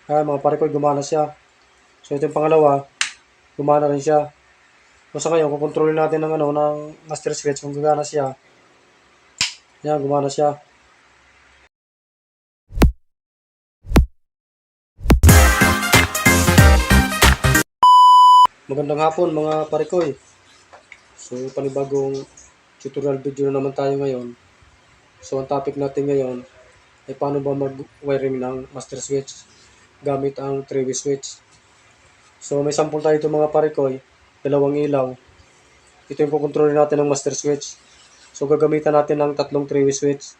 Ayan mga pare ko, gumana siya. So ito yung pangalawa, gumana rin siya. So sa ngayon, kukontrolin natin ng master switch kung gagana siya. Ayan, gumana siya. Magandang hapon mga pare ko. So panibagong tutorial video na naman tayo ngayon. So ang topic natin ngayon ay paano ba mag-wiring ng master switch gamit ang 3-way switch. So may sample tayo ito mga pare ko, dalawang ilaw. Ito yung kukontrolin natin ng master switch. So gagamitan natin ng tatlong 3-way switch.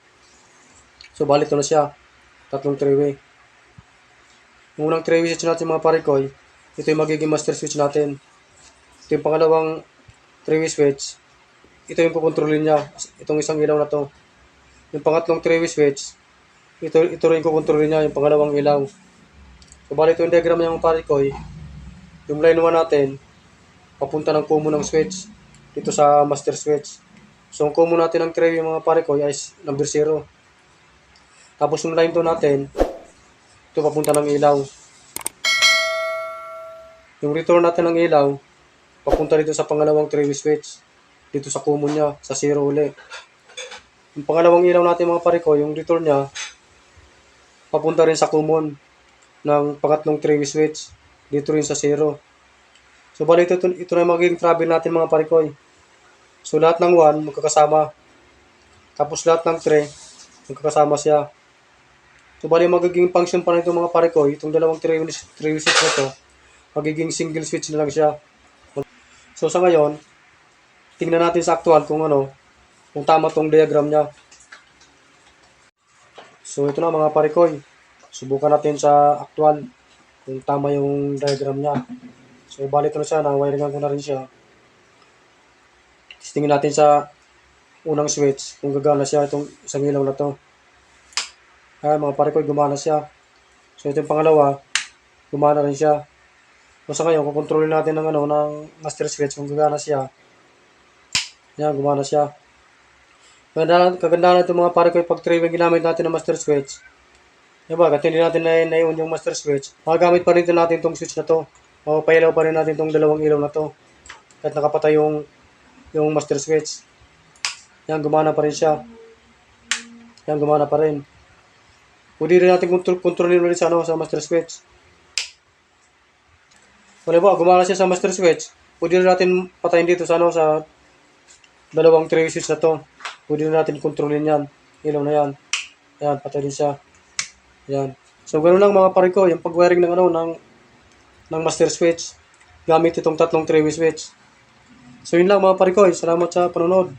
So bali ito na siya, tatlong 3-way. Yung unang 3-way switch natin mga pare ko, ito yung magiging master switch natin. Ito yung pangalawang 3-way switch. Ito yung kukontrolin niya, itong isang ilaw na to. Yung pangatlong 3-way switch, ito rin kukontrolin niya, yung pangalawang ilaw. So bali ito yung diagram niya mga pare ko, yung line 1 natin, papunta ng common ng switch dito sa master switch. So ang common natin ng 3-way mga pare ko ay number 0. Tapos yung line 2 natin, ito papunta ng ilaw. Yung return natin ng ilaw, papunta dito sa pangalawang 3-way switch. Dito sa common niya, sa 0 uli. Yung pangalawang ilaw natin mga pare ko, yung return niya, papunta rin sa common ng pangatlong 3-way switch. Dito rin sa 0. So bali ito na magiging travel natin mga pare ko. So lahat ng 1 magkakasama. Tapos lahat ng 3 magkakasama siya. So bali magiging function pa nito mga pare ko, itong dalawang 3-way switch na to, magiging single switch na lang siya. So sa ngayon, tingnan natin sa actual kung tama tong diagram niya. So ito na mga pare ko, subukan natin sa actual kung tama yung diagram niya. So bali ito na siya, na-wiringan ko na rin siya. Tingnan natin sa unang switch kung gagana siya itong isang ilaw na to. Ayan mga pare ko, gumana siya. So ito yung pangalawa, gumana rin siya. So sa ngayon, kukontrolin natin ng master switch kung gagana siya. Ayan, gumana siya. Kagandahan ito mga pare ko, pag 3-way ginamit natin ng master switch. Diba, kahit hindi natin na-on yung master switch, magagamit pa rin natin itong switch na to. O pailaw pa rin natin itong dalawang ilaw na to. Kahit nakapatay yung master switch. Yan, gumana pa rin siya. Yan, gumana pa rin. Pwede rin natin kontrolin ulit sa master switch. Wala ba, gumana siya sa master switch. Pwede rin natin patayin dito sa sa dalawang 3-way switch na to. Pwede rin natin kontrolin yan. Ilaw na yan. Yan, patay din siya. Yan. So, ganoon lang mga pare ko, yung pag-wiring ng master switch gamit itong tatlong 3-way switch. So, yun lang mga pare ko. Salamat sa panonood.